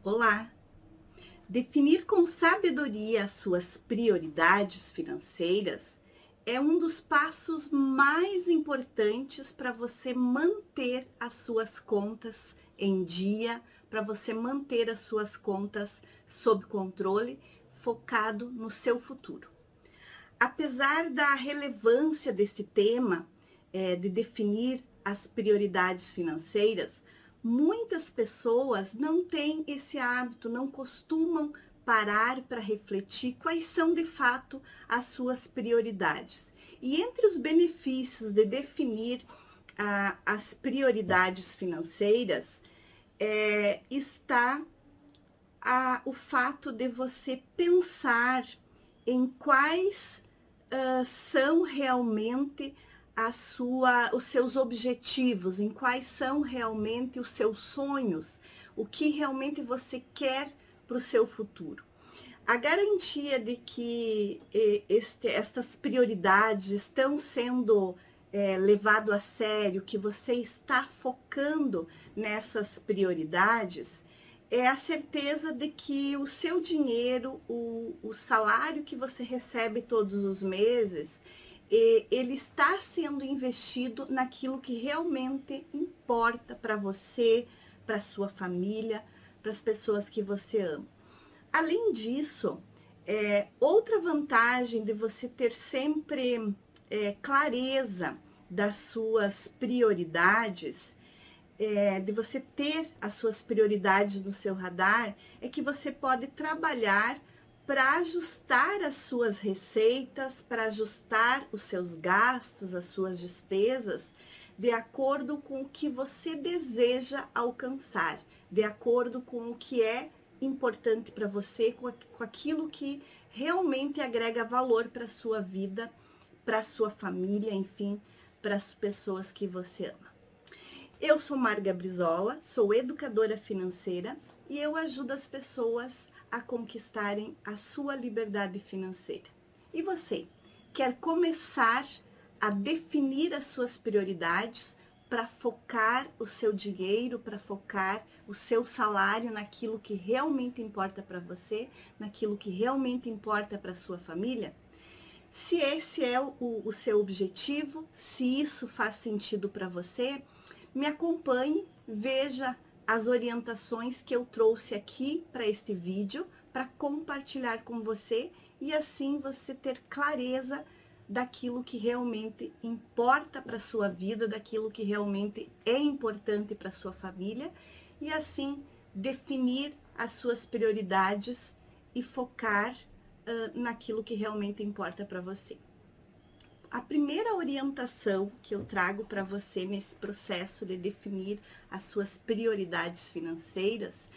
Olá! Definir com sabedoria as suas prioridades financeiras é um dos passos mais importantes para você manter as suas contas em dia, para você manter as suas contas sob controle, focado no seu futuro. Apesar da relevância desse tema, de definir as prioridades financeiras, muitas pessoas não têm esse hábito, não costumam parar para refletir quais são de fato as suas prioridades. E entre os benefícios de definir as prioridades financeiras, está o fato de você pensar em quais são realmente os seus objetivos, em quais são realmente os seus sonhos, o que realmente você quer para o seu futuro. A garantia de que estas prioridades estão sendo levado a sério, que você está focando nessas prioridades, é a certeza de que o seu dinheiro, o salário que você recebe todos os meses, ele está sendo investido naquilo que realmente importa para você, para sua família, para as pessoas que você ama. Além disso, outra vantagem de você ter sempre clareza das suas prioridades, de você ter as suas prioridades no seu radar, é que você pode trabalhar para ajustar as suas receitas, para ajustar os seus gastos, as suas despesas, de acordo com o que você deseja alcançar, de acordo com o que é importante para você, com aquilo que realmente agrega valor para a sua vida, para a sua família, enfim, para as pessoas que você ama. Eu sou Marga Brizola, sou educadora financeira e eu ajudo as pessoas a conquistarem a sua liberdade financeira. E você, quer começar a definir as suas prioridades para focar o seu dinheiro, para focar o seu salário naquilo que realmente importa para você, naquilo que realmente importa para a sua família? Se esse é o seu objetivo, se isso faz sentido para você, me acompanhe, veja as orientações que eu trouxe aqui para este vídeo, para compartilhar com você e assim você ter clareza daquilo que realmente importa para a sua vida, daquilo que realmente é importante para a sua família e assim definir as suas prioridades e focar naquilo que realmente importa para você. A primeira orientação que eu trago para você nesse processo de definir as suas prioridades financeiras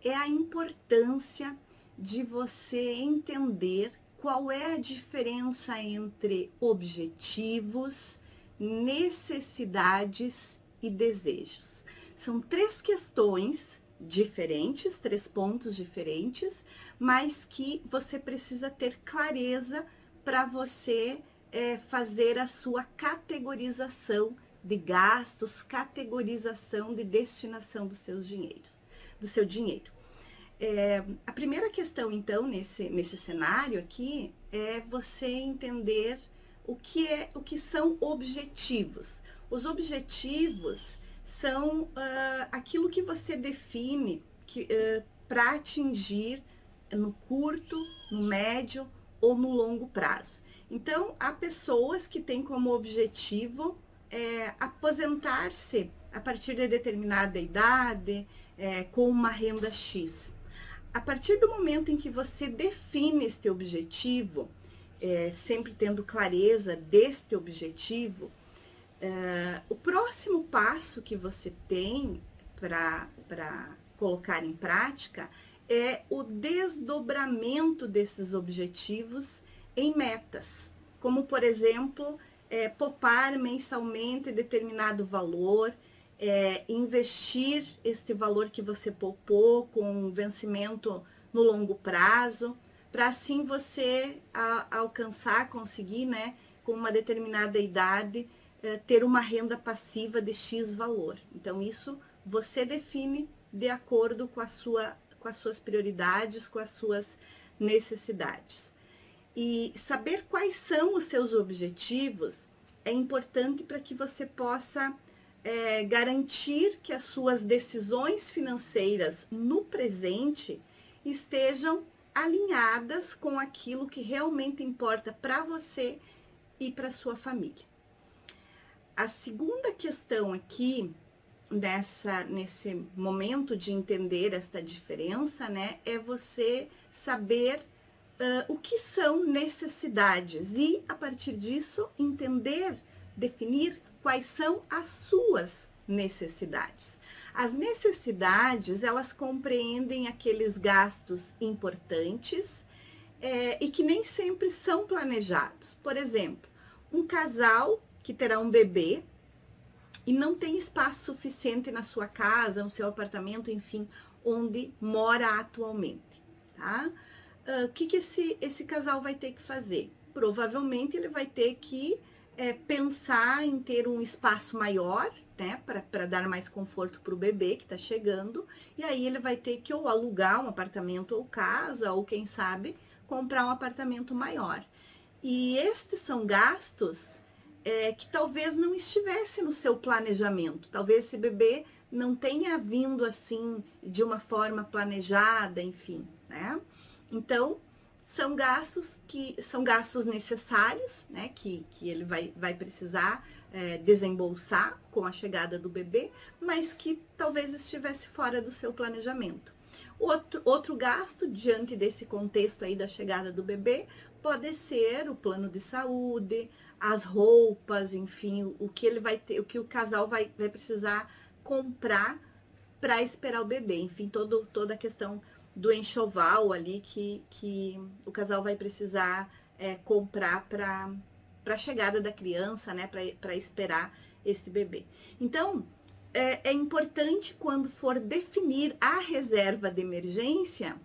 é a importância de você entender qual é a diferença entre objetivos, necessidades e desejos. São três questões diferentes, três pontos diferentes, mas que você precisa ter clareza para você fazer a sua categorização de gastos, categorização de destinação dos seus dinheiros, do seu dinheiro. A primeira questão, então, nesse cenário aqui, é você entender o que são objetivos. Os objetivos são aquilo que você define para atingir no curto, no médio ou no longo prazo. Então, há pessoas que têm como objetivo aposentar-se a partir de determinada idade, com uma renda X. A partir do momento em que você define este objetivo, sempre tendo clareza deste objetivo, o próximo passo que você tem para colocar em prática é o desdobramento desses objetivos em metas, como por exemplo, poupar mensalmente determinado valor, investir este valor que você poupou com vencimento no longo prazo, para assim você alcançar, conseguir, né, com uma determinada idade, ter uma renda passiva de X valor. Então, isso você define de acordo com com as suas prioridades, com as suas necessidades. E saber quais são os seus objetivos é importante para que você possa garantir que as suas decisões financeiras no presente estejam alinhadas com aquilo que realmente importa para você e para sua família. A segunda questão aqui, nesse momento de entender esta diferença, né, é você saber o que são necessidades e, a partir disso, entender, definir quais são as suas necessidades. As necessidades, elas compreendem aqueles gastos importantes e que nem sempre são planejados. Por exemplo, um casal que terá um bebê e não tem espaço suficiente na sua casa, no seu apartamento, enfim, onde mora atualmente, tá? O que esse casal vai ter que fazer? Provavelmente ele vai ter que pensar em ter um espaço maior, né, para dar mais conforto para o bebê que está chegando, e aí ele vai ter que ou alugar um apartamento ou casa, ou quem sabe, comprar um apartamento maior. E estes são gastos que talvez não estivesse no seu planejamento, talvez esse bebê não tenha vindo assim de uma forma planejada, enfim, né? Então, são gastos necessários, né, que ele vai precisar desembolsar com a chegada do bebê, mas que talvez estivesse fora do seu planejamento. Outro gasto, diante desse contexto aí da chegada do bebê, pode ser o plano de saúde, as roupas, enfim, o que ele vai ter, o que o casal vai precisar comprar para esperar o bebê, enfim, toda a questão do enxoval ali que o casal vai precisar comprar para a chegada da criança, né, para esperar esse bebê. Então, é importante, quando for definir a reserva de emergência,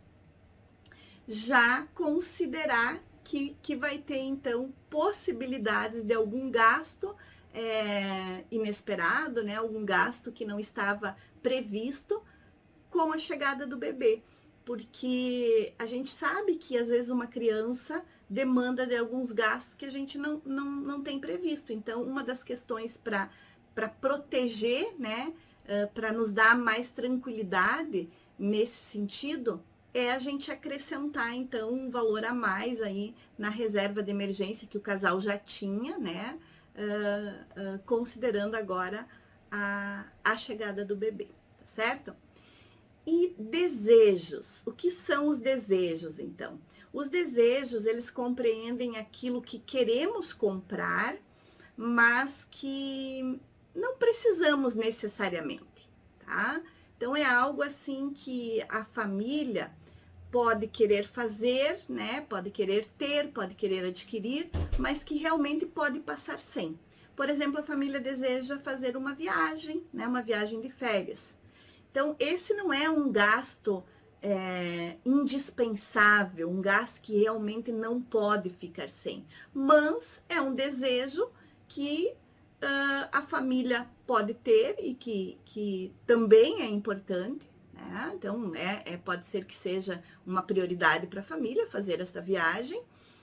já considerar que vai ter, então, possibilidades de algum gasto inesperado, né, algum gasto que não estava previsto com a chegada do bebê. Porque a gente sabe que, às vezes, uma criança demanda de alguns gastos que a gente não tem previsto. Então, uma das questões para proteger, né, para nos dar mais tranquilidade nesse sentido, é a gente acrescentar, então, um valor a mais aí na reserva de emergência que o casal já tinha, né, considerando agora a chegada do bebê, tá certo? E desejos. O que são os desejos, então? Os desejos, eles compreendem aquilo que queremos comprar, mas que não precisamos necessariamente, tá? Então, é algo assim que a família pode querer fazer, né? Pode querer ter, pode querer adquirir, mas que realmente pode passar sem. Por exemplo, a família deseja fazer uma viagem, né? Uma viagem de férias. Então, esse não é um gasto indispensável, um gasto que realmente não pode ficar sem. Mas é um desejo que a família pode ter e que também é importante, né? Então, pode ser que seja uma prioridade para a família fazer essa viagem.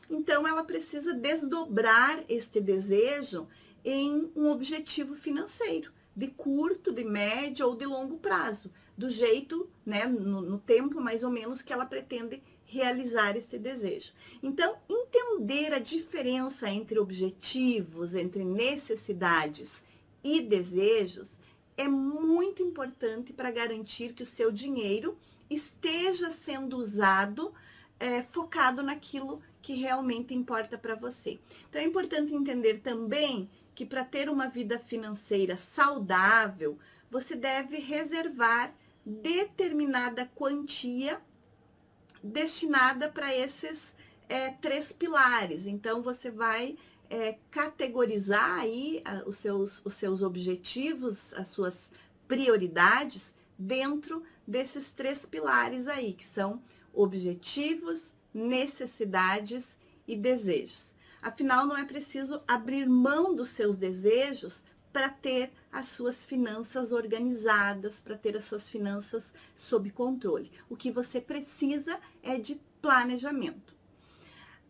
Então, ela precisa desdobrar este desejo em um objetivo financeiro, de curto, de médio ou de longo prazo, do jeito, né, no tempo mais ou menos que ela pretende realizar este desejo. Então, entender a diferença entre objetivos, entre necessidades e desejos é muito importante para garantir que o seu dinheiro esteja sendo usado focado naquilo que realmente importa para você. Então, é importante entender também que, para ter uma vida financeira saudável, você deve reservar determinada quantia destinada para esses 3 pilares. Então, você vai categorizar aí os seus objetivos, as suas prioridades dentro desses 3 pilares aí, que são objetivos, necessidades e desejos. Afinal, não é preciso abrir mão dos seus desejos para ter as suas finanças organizadas, para ter as suas finanças sob controle. O que você precisa é de planejamento.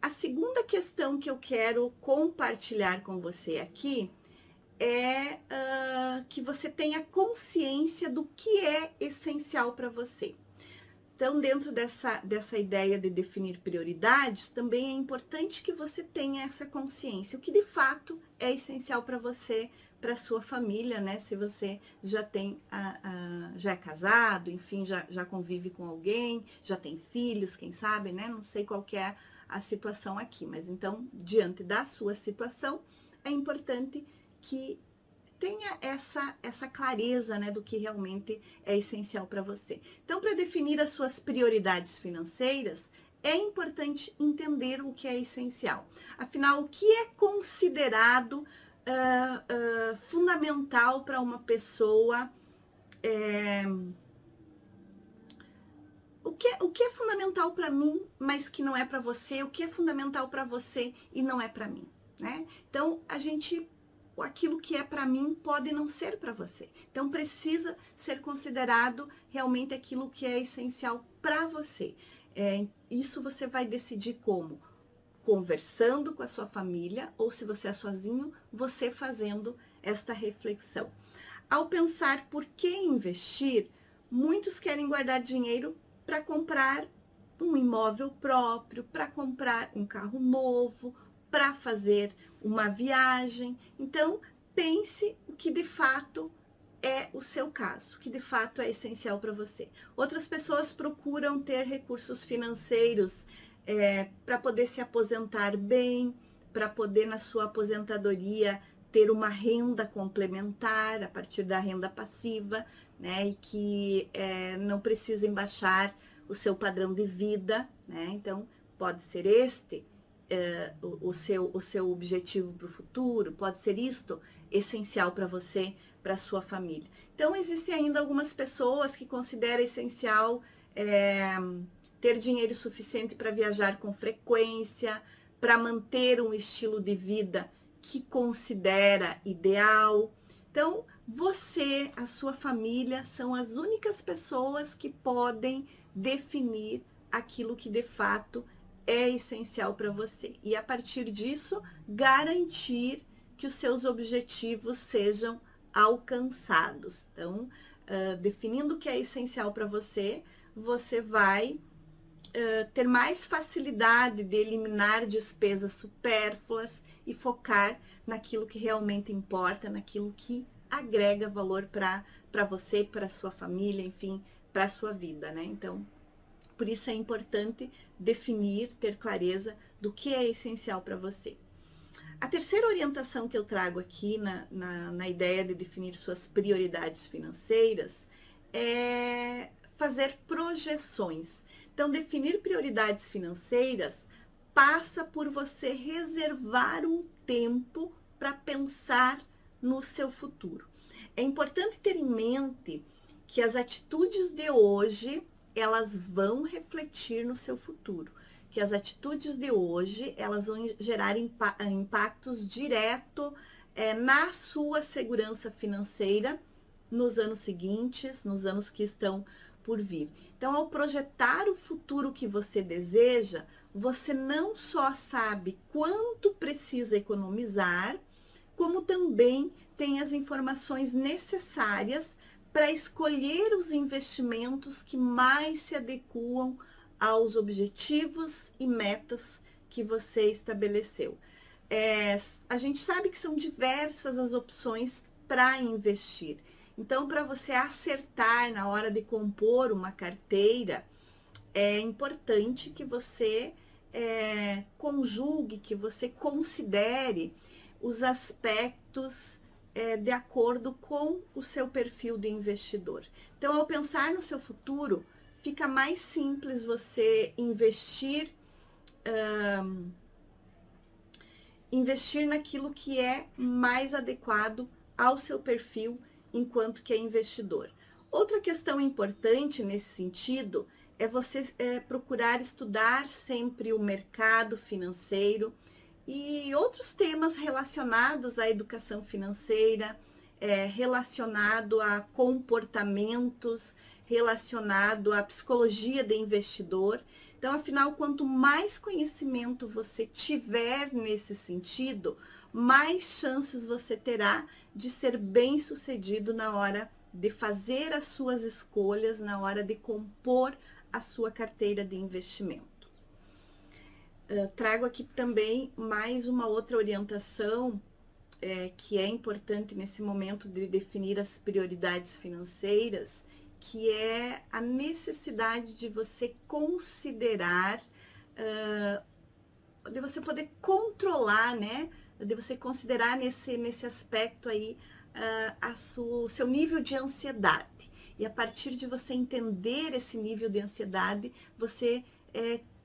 A segunda questão que eu quero compartilhar com você aqui é que você tenha consciência do que é essencial para você. Então, dentro dessa ideia de definir prioridades, também é importante que você tenha essa consciência, o que de fato é essencial para você, para sua família, né? Se você já tem, já é casado, enfim, já convive com alguém, já tem filhos, quem sabe, né? Não sei qual que é a situação aqui, mas então, diante da sua situação, é importante que tenha essa clareza, né, do que realmente é essencial para você. Então, para definir as suas prioridades financeiras, é importante entender o que é essencial. Afinal, o que é considerado fundamental para uma pessoa? O que é fundamental para mim, mas que não é para você? O que é fundamental para você e não é para mim, né? Então, aquilo que é para mim pode não ser para você. Então, precisa ser considerado realmente aquilo que é essencial para você. Isso você vai decidir como? Conversando com a sua família, ou se você é sozinho, você fazendo esta reflexão. Ao pensar por que investir, muitos querem guardar dinheiro para comprar um imóvel próprio, para comprar um carro novo, para fazer uma viagem. Então, pense o que de fato é o seu caso, o que de fato é essencial para você. Outras pessoas procuram ter recursos financeiros para poder se aposentar bem, para poder na sua aposentadoria ter uma renda complementar a partir da renda passiva, né? E que não precisem baixar o seu padrão de vida, né? Então, pode ser o seu objetivo para o futuro, pode ser isto essencial para você, para a sua família. Então, existem ainda algumas pessoas que consideram essencial ter dinheiro suficiente para viajar com frequência, para manter um estilo de vida que considera ideal. Então, você, a sua família, são as únicas pessoas que podem definir aquilo que de fato é essencial para você. E a partir disso, garantir que os seus objetivos sejam alcançados. Então, definindo o que é essencial para você, você vai ter mais facilidade de eliminar despesas supérfluas e focar naquilo que realmente importa, naquilo que agrega valor para você, para sua família, enfim, para a sua vida, né? Então, por isso é importante definir, ter clareza do que é essencial para você. A terceira orientação que eu trago aqui na ideia de definir suas prioridades financeiras é fazer projeções. Então, definir prioridades financeiras passa por você reservar um tempo para pensar no seu futuro. É importante ter em mente que as atitudes de hoje, elas vão refletir no seu futuro. Que as atitudes de hoje, elas vão gerar impactos direto na sua segurança financeira nos anos seguintes, nos anos que estão por vir. Então, ao projetar o futuro que você deseja, você não só sabe quanto precisa economizar, como também tem as informações necessárias para escolher os investimentos que mais se adequam aos objetivos e metas que você estabeleceu. A gente sabe que são diversas as opções para investir. Então, para você acertar na hora de compor uma carteira, é importante que você conjugue, que você considere os aspectos de acordo com o seu perfil de investidor. Então, ao pensar no seu futuro, fica mais simples você investir naquilo que é mais adequado ao seu perfil enquanto que é investidor. Outra questão importante nesse sentido é você procurar estudar sempre o mercado financeiro e outros temas relacionados à educação financeira, relacionado a comportamentos, relacionado à psicologia do investidor. Então, afinal, quanto mais conhecimento você tiver nesse sentido, mais chances você terá de ser bem-sucedido na hora de fazer as suas escolhas, na hora de compor a sua carteira de investimento. Trago aqui também mais uma outra orientação que é importante nesse momento de definir as prioridades financeiras, que é a necessidade de você considerar, de você poder controlar, né? De você considerar nesse aspecto aí o seu nível de ansiedade. E a partir de você entender esse nível de ansiedade, você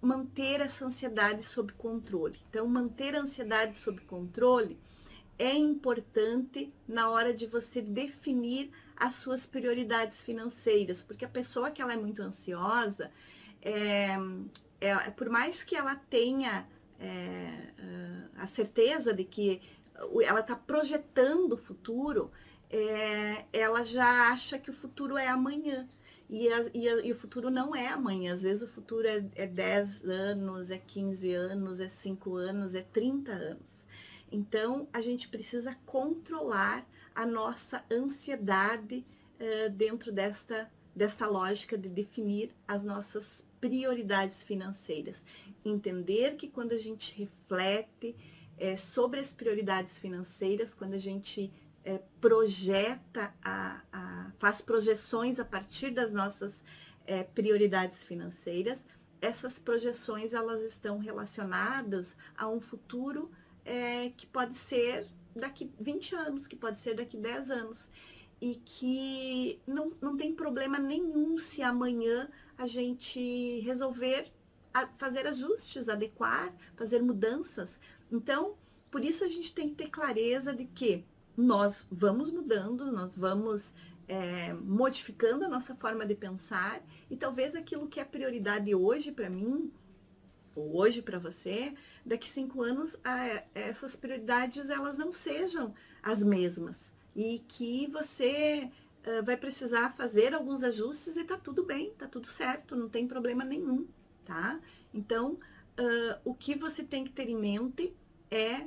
manter essa ansiedade sob controle. Então, manter a ansiedade sob controle é importante na hora de você definir as suas prioridades financeiras, porque a pessoa que ela é muito ansiosa, por mais que ela tenha a certeza de que ela está projetando o futuro, ela já acha que o futuro é amanhã. E o futuro não é amanhã. Às vezes o futuro é 10 anos, é 15 anos, é 5 anos, é 30 anos. Então, a gente precisa controlar a nossa ansiedade dentro desta lógica de definir as nossas prioridades financeiras. Entender que quando a gente reflete sobre as prioridades financeiras, quando a gente projeta, faz projeções a partir das nossas prioridades financeiras, essas projeções elas estão relacionadas a um futuro que pode ser daqui 20 anos, que pode ser daqui 10 anos. E que não tem problema nenhum se amanhã a gente resolver fazer ajustes, adequar, fazer mudanças. Então, por isso a gente tem que ter clareza de que nós vamos mudando, nós vamos modificando a nossa forma de pensar, e talvez aquilo que é prioridade hoje para mim, ou hoje para você, daqui 5 anos essas prioridades elas não sejam as mesmas, e que você vai precisar fazer alguns ajustes e tá tudo bem, tá tudo certo, não tem problema nenhum, tá? Então, o que você tem que ter em mente é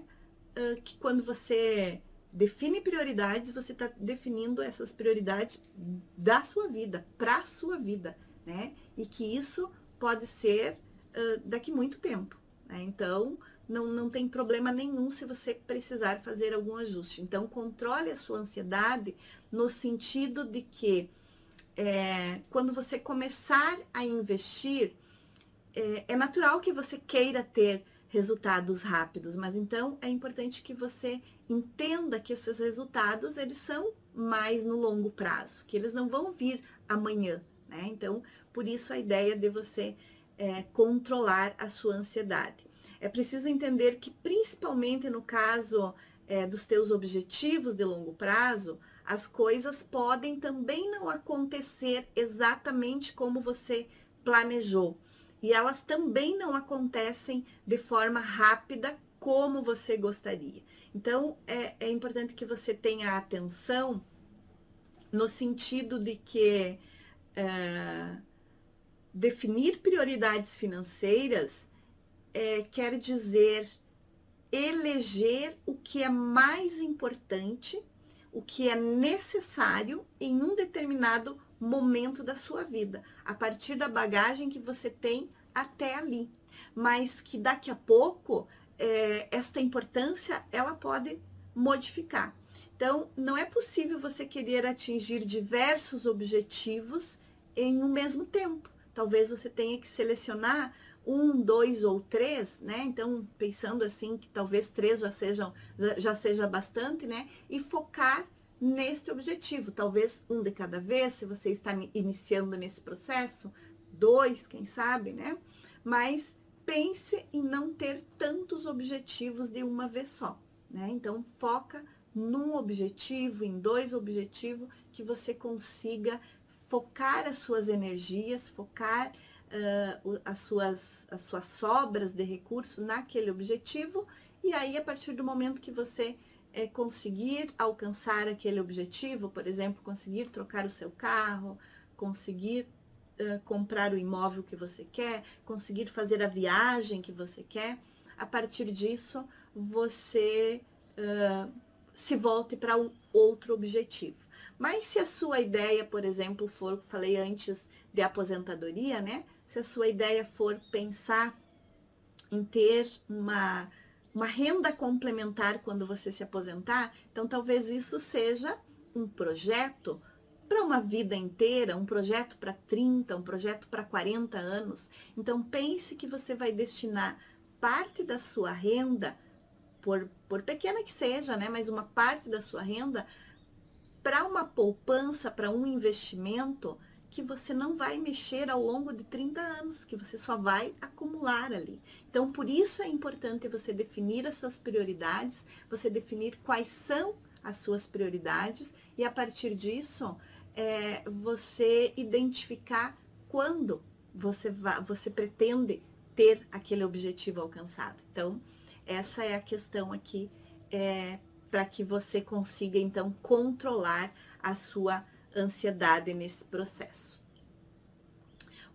que quando você define prioridades, você está definindo essas prioridades da sua vida, para a sua vida, né? E que isso pode ser daqui muito tempo, né? Então, não tem problema nenhum se você precisar fazer algum ajuste. Então, controle a sua ansiedade no sentido de que quando você começar a investir, é natural que você queira ter resultados rápidos, mas então é importante que você entenda que esses resultados eles são mais no longo prazo, que eles não vão vir amanhã, né? Então, por isso a ideia de você controlar a sua ansiedade. É preciso entender que, principalmente no caso dos teus objetivos de longo prazo, as coisas podem também não acontecer exatamente como você planejou. E elas também não acontecem de forma rápida como você gostaria. Então, é importante que você tenha atenção no sentido de que definir prioridades financeiras quer dizer eleger o que é mais importante, o que é necessário em um determinado momento da sua vida, a partir da bagagem que você tem até ali, mas que daqui a pouco esta importância ela pode modificar. Então, não é possível você querer atingir diversos objetivos em um mesmo tempo. Talvez você tenha que selecionar 1, 2 ou 3, né? Então, pensando assim, que talvez 3 já seja bastante, né? E focar neste objetivo. Talvez 1 de cada vez, se você está iniciando nesse processo, 2, quem sabe, né? Mas pense em não ter tantos objetivos de uma vez só, né? Então, foca num objetivo, em 2 objetivos, que você consiga focar as suas energias, focar as suas sobras de recursos naquele objetivo, e aí a partir do momento que você conseguir alcançar aquele objetivo, por exemplo, conseguir trocar o seu carro, conseguir comprar o imóvel que você quer, conseguir fazer a viagem que você quer. A partir disso, você se volte para um outro objetivo. Mas se a sua ideia, por exemplo, for, falei antes de aposentadoria, né? Se a sua ideia for pensar em ter uma renda complementar quando você se aposentar, então talvez isso seja um projeto para uma vida inteira, um projeto para 30, um projeto para 40 anos. Então pense que você vai destinar parte da sua renda, por pequena que seja, né, mas uma parte da sua renda para uma poupança, para um investimento que você não vai mexer ao longo de 30 anos, que você só vai acumular ali. Então, por isso é importante você definir as suas prioridades, você definir quais são as suas prioridades e a partir disso, você identificar quando você pretende ter aquele objetivo alcançado. Então, essa é a questão aqui, para que você consiga, então, controlar a sua ansiedade nesse processo.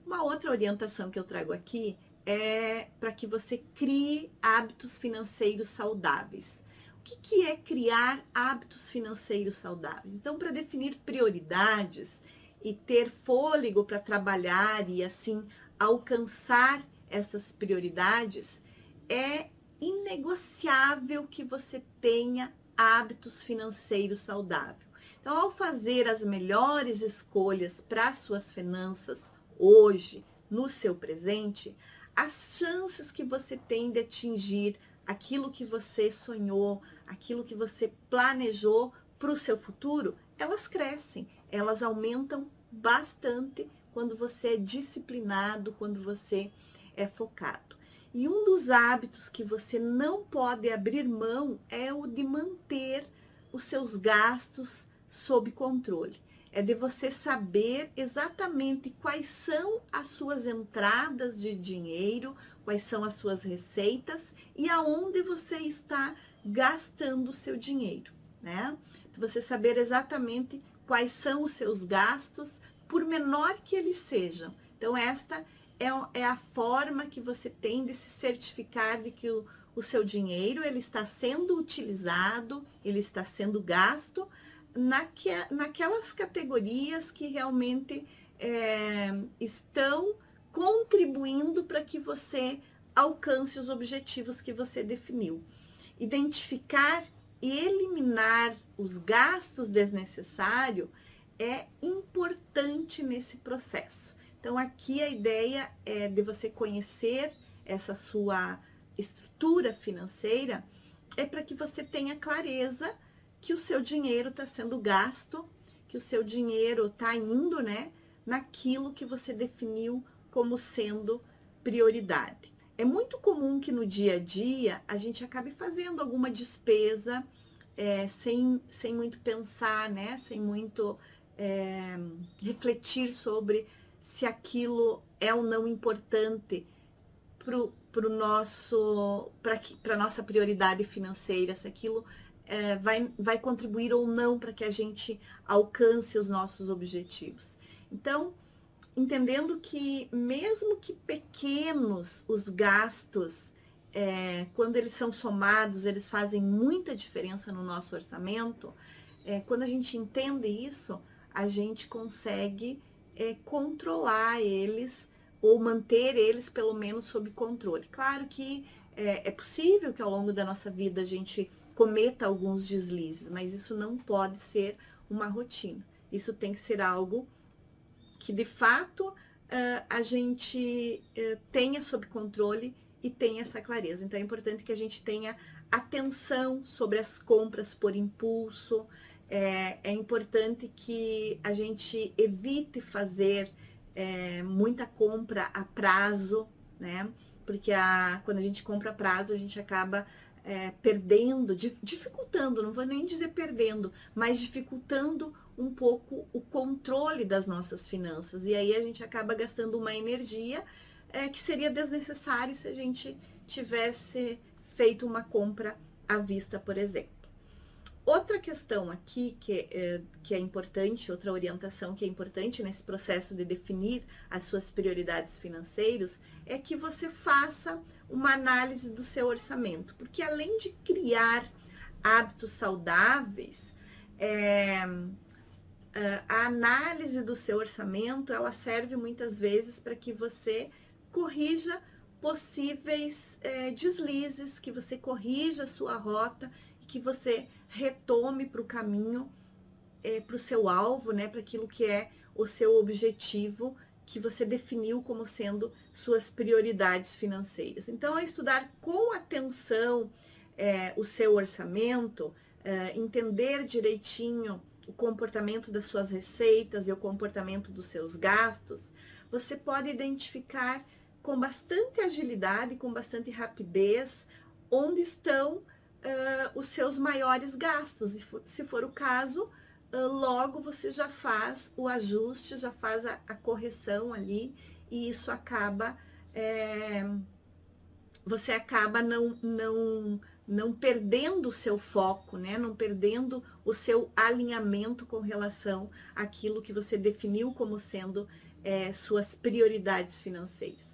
Uma outra orientação que eu trago aqui é para que você crie hábitos financeiros saudáveis. O que é criar hábitos financeiros saudáveis? Então, para definir prioridades e ter fôlego para trabalhar e, assim, alcançar essas prioridades, é inegociável que você tenha hábitos financeiros saudáveis. Então, ao fazer as melhores escolhas para suas finanças hoje, no seu presente, as chances que você tem de atingir aquilo que você sonhou, aquilo que você planejou para o seu futuro, elas crescem, elas aumentam bastante quando você é disciplinado, quando você é focado. E um dos hábitos que você não pode abrir mão é o de manter os seus gastos sob controle. É de você saber exatamente quais são as suas entradas de dinheiro, quais são as suas receitas e aonde você está gastando o seu dinheiro, né? Você saber exatamente quais são os seus gastos, por menor que eles sejam. Então, esta é a forma que você tem de se certificar de que o seu dinheiro ele está sendo utilizado, ele está sendo gasto naquelas categorias que realmente estão contribuindo para que você alcance os objetivos que você definiu. Identificar e eliminar os gastos desnecessários é importante nesse processo. Então, aqui a ideia é de você conhecer essa sua estrutura financeira, é para que você tenha clareza que o seu dinheiro está sendo gasto, que o seu dinheiro está indo, né, naquilo que você definiu como sendo prioridade. É muito comum que no dia a dia a gente acabe fazendo alguma despesa sem muito pensar, né, sem muito refletir sobre se aquilo é ou não importante para a nossa prioridade financeira, se aquilo vai contribuir ou não para que a gente alcance os nossos objetivos. Então, entendendo que mesmo que pequenos os gastos, quando eles são somados, eles fazem muita diferença no nosso orçamento, quando a gente entende isso, a gente consegue controlar eles ou manter eles pelo menos sob controle. Claro que é possível que ao longo da nossa vida a gente cometa alguns deslizes, mas isso não pode ser uma rotina. Isso tem que ser algo que de fato a gente tenha sob controle e tenha essa clareza. Então é importante que a gente tenha atenção sobre as compras por impulso. É importante que a gente evite fazer muita compra a prazo, né? Porque quando a gente compra a prazo, a gente acaba perdendo, dificultando, não vou nem dizer perdendo, mas dificultando um pouco o controle das nossas finanças. E aí a gente acaba gastando uma energia que seria desnecessário se a gente tivesse feito uma compra à vista, por exemplo. Outra questão aqui que é importante, outra orientação que é importante nesse processo de definir as suas prioridades financeiras, é que você faça uma análise do seu orçamento, porque além de criar hábitos saudáveis, a análise do seu orçamento, ela serve muitas vezes para que você corrija possíveis deslizes, que você corrija a sua rota, que você retome para o caminho, para o seu alvo, né, para aquilo que é o seu objetivo, que você definiu como sendo suas prioridades financeiras. Então, é estudar com atenção o seu orçamento, entender direitinho o comportamento das suas receitas e o comportamento dos seus gastos, você pode identificar com bastante agilidade, com bastante rapidez, onde estão os seus maiores gastos. E se for o caso, logo você já faz o ajuste, já faz a correção ali, e isso acaba, você acaba não perdendo o seu foco, né? Não perdendo o seu alinhamento com relação àquilo que você definiu como sendo suas prioridades financeiras.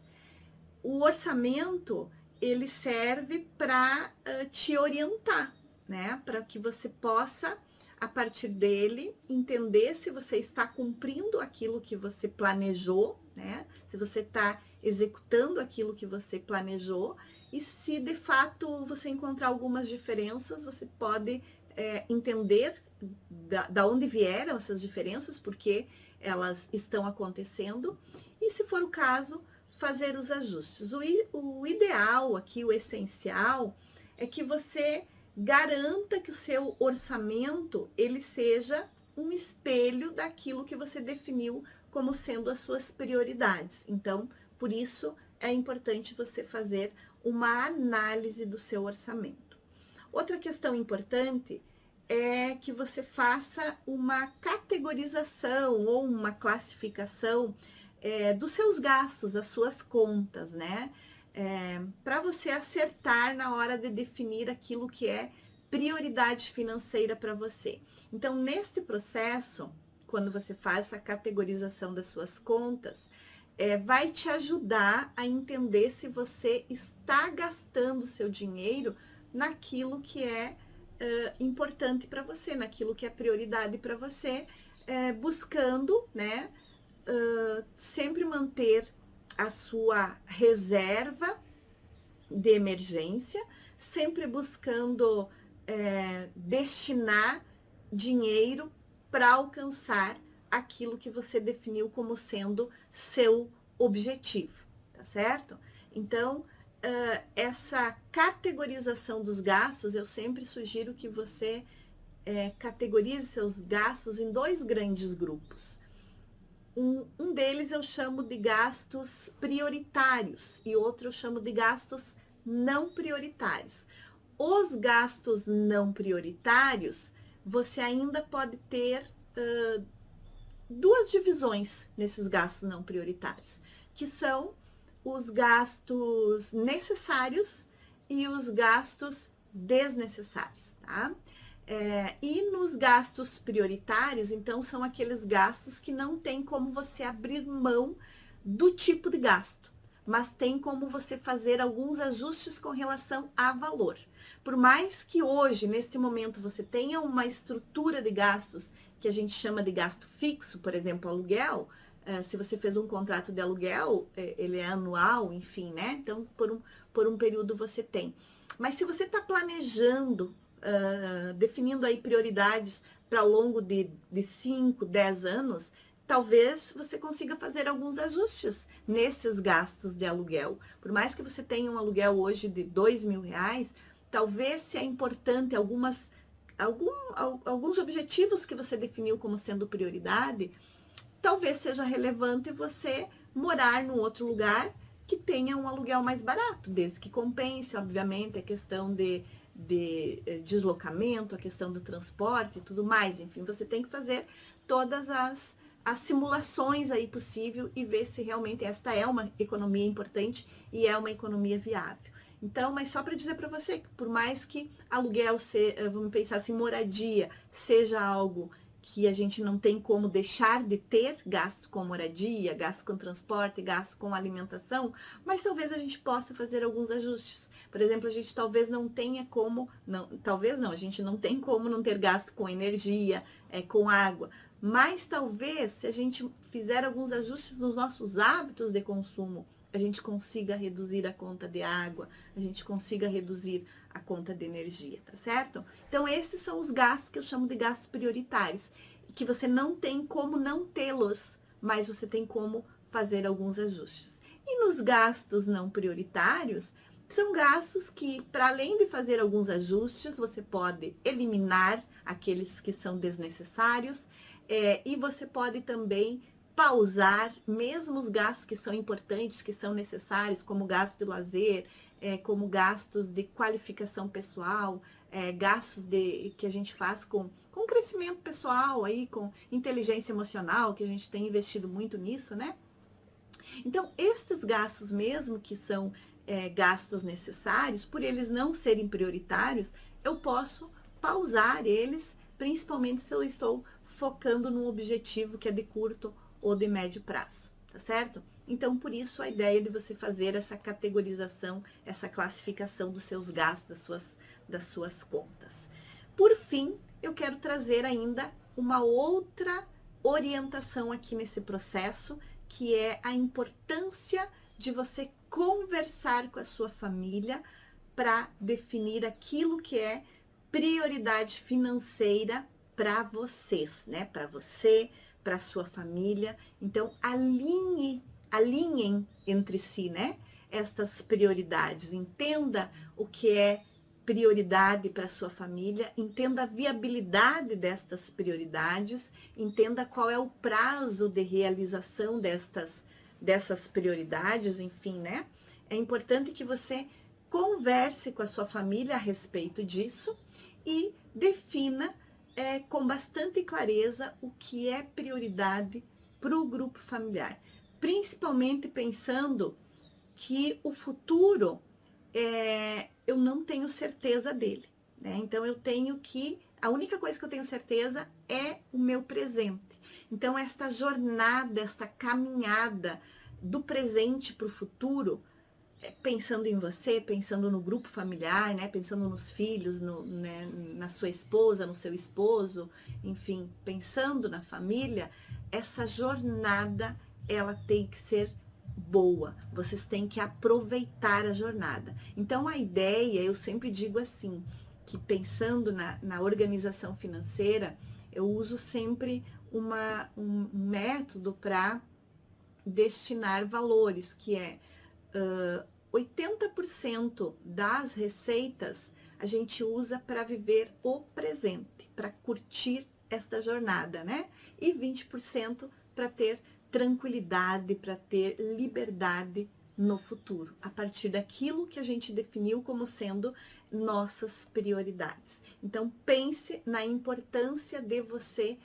O orçamento, ele serve para te orientar, né? Para que você possa, a partir dele, entender se você está cumprindo aquilo que você planejou, né? Se você está executando aquilo que você planejou, e se de fato você encontrar algumas diferenças, você pode entender da onde vieram essas diferenças, porque elas estão acontecendo, e se for o caso, fazer os ajustes. O ideal aqui, o essencial, é que você garanta que o seu orçamento ele seja um espelho daquilo que você definiu como sendo as suas prioridades. Então, por isso é importante você fazer uma análise do seu orçamento. Outra questão importante é que você faça uma categorização ou uma classificação dos seus gastos, das suas contas, né? Para você acertar na hora de definir aquilo que é prioridade financeira para você. Então, neste processo, quando você faz essa categorização das suas contas, vai te ajudar a entender se você está gastando seu dinheiro naquilo que é importante para você, naquilo que é prioridade para você, buscando, né, sempre manter a sua reserva de emergência, sempre buscando destinar dinheiro para alcançar aquilo que você definiu como sendo seu objetivo, tá certo? Então, essa categorização dos gastos, eu sempre sugiro que você categorize seus gastos em dois grandes grupos. Um deles eu chamo de gastos prioritários e outro eu chamo de gastos não prioritários. Os gastos não prioritários, você ainda pode ter duas divisões nesses gastos não prioritários, que são os gastos necessários e os gastos desnecessários, tá? E nos gastos prioritários, então, são aqueles gastos que não tem como você abrir mão do tipo de gasto, mas tem como você fazer alguns ajustes com relação a valor. Por mais que hoje, neste momento, você tenha uma estrutura de gastos que a gente chama de gasto fixo, por exemplo, aluguel, se você fez um contrato de aluguel, ele é anual, enfim, né? Então, por um período você tem. Mas se você está planejando, definindo aí prioridades para ao longo de 5, 10 anos, talvez você consiga fazer alguns ajustes nesses gastos de aluguel. Por mais que você tenha um aluguel hoje de R$2.000, talvez se é importante alguns objetivos que você definiu como sendo prioridade, talvez seja relevante você morar num outro lugar que tenha um aluguel mais barato, desde que compense, obviamente, a questão de deslocamento, a questão do transporte e tudo mais. Enfim, você tem que fazer todas as simulações aí possível e ver se realmente esta é uma economia importante e é uma economia viável. Então, mas só para dizer para você que por mais que aluguel, vamos pensar assim, moradia, seja algo que a gente não tem como deixar de ter gasto com moradia, gasto com transporte, gasto com alimentação, mas talvez a gente possa fazer alguns ajustes. Por exemplo, a gente talvez não tenha como, não, talvez não, a gente não tem como não ter gasto com energia, com água, mas talvez se a gente fizer alguns ajustes nos nossos hábitos de consumo, a gente consiga reduzir a conta de água, a gente consiga reduzir a conta de energia, tá certo? Então, esses são os gastos que eu chamo de gastos prioritários, que você não tem como não tê-los, mas você tem como fazer alguns ajustes. E nos gastos não prioritários, são gastos que, para além de fazer alguns ajustes, você pode eliminar aqueles que são desnecessários, e você pode também pausar, mesmo os gastos que são importantes, que são necessários, como gasto de lazer, como gastos de qualificação pessoal, gastos que a gente faz com crescimento pessoal, aí, com inteligência emocional, que a gente tem investido muito nisso, né? Então, estes gastos mesmo, que são gastos necessários, por eles não serem prioritários, eu posso pausar eles, principalmente se eu estou focando num objetivo que é de curto ou de médio prazo, tá certo? Então, por isso, a ideia de você fazer essa categorização, essa classificação dos seus gastos, das suas contas. Por fim, eu quero trazer ainda uma outra orientação aqui nesse processo, que é a importância de você conversar com a sua família para definir aquilo que é prioridade financeira para vocês, né? Para você, para sua família. Então, alinhem entre si, né? Estas prioridades. Entenda o que é prioridade para sua família, entenda a viabilidade destas prioridades, entenda qual é o prazo de realização dessas prioridades, enfim, né? É importante que você converse com a sua família a respeito disso e defina com bastante clareza o que é prioridade para o grupo familiar, principalmente pensando que o futuro eu não tenho certeza dele, né? Então a única coisa que eu tenho certeza é o meu presente. Então, esta jornada, esta caminhada do presente para o futuro, pensando em você, pensando no grupo familiar, né? Pensando nos filhos, né? Na sua esposa, no seu esposo, enfim, pensando na família, essa jornada, ela tem que ser boa, vocês têm que aproveitar a jornada. Então, a ideia, eu sempre digo assim, que pensando na organização financeira, eu uso sempre um método para destinar valores, que é 80% das receitas a gente usa para viver o presente, para curtir esta jornada, né? E 20% para ter tranquilidade, para ter liberdade no futuro, a partir daquilo que a gente definiu como sendo nossas prioridades. Então, pense na importância de você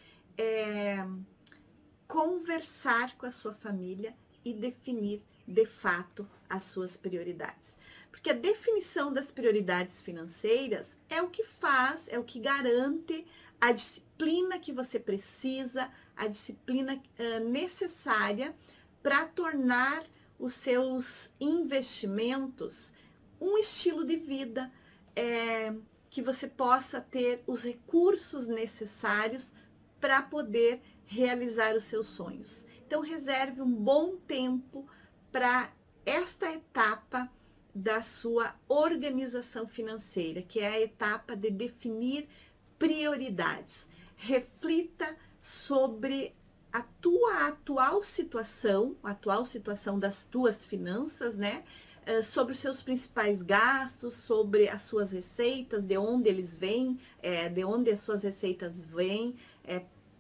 conversar com a sua família e definir de fato as suas prioridades. Porque a definição das prioridades financeiras é o que faz, é o que garante a disciplina que você precisa, a disciplina necessária para tornar os seus investimentos um estilo de vida, que você possa ter os recursos necessários para poder realizar os seus sonhos. Então, reserve um bom tempo para esta etapa da sua organização financeira, que é a etapa de definir prioridades. Reflita sobre a tua atual situação das tuas finanças, né? Sobre os seus principais gastos, sobre as suas receitas, de onde eles vêm, de onde as suas receitas vêm,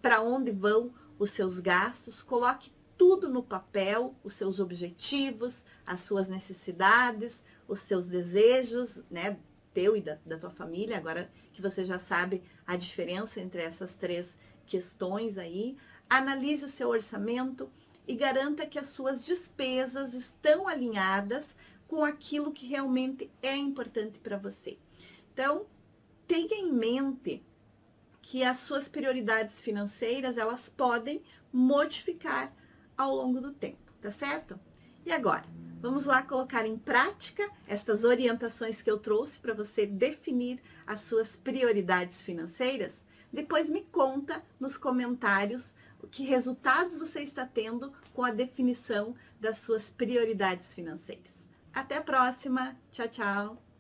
para onde vão os seus gastos. Coloque tudo no papel, os seus objetivos, as suas necessidades, os seus desejos, né? Teu e da tua família, agora que você já sabe a diferença entre essas três questões aí. Analise o seu orçamento e garanta que as suas despesas estão alinhadas com aquilo que realmente é importante para você. Então, tenha em mente que as suas prioridades financeiras, elas podem modificar ao longo do tempo, tá certo? E agora, vamos lá colocar em prática estas orientações que eu trouxe para você definir as suas prioridades financeiras? Depois me conta nos comentários que resultados você está tendo com a definição das suas prioridades financeiras. Até a próxima. Tchau, tchau.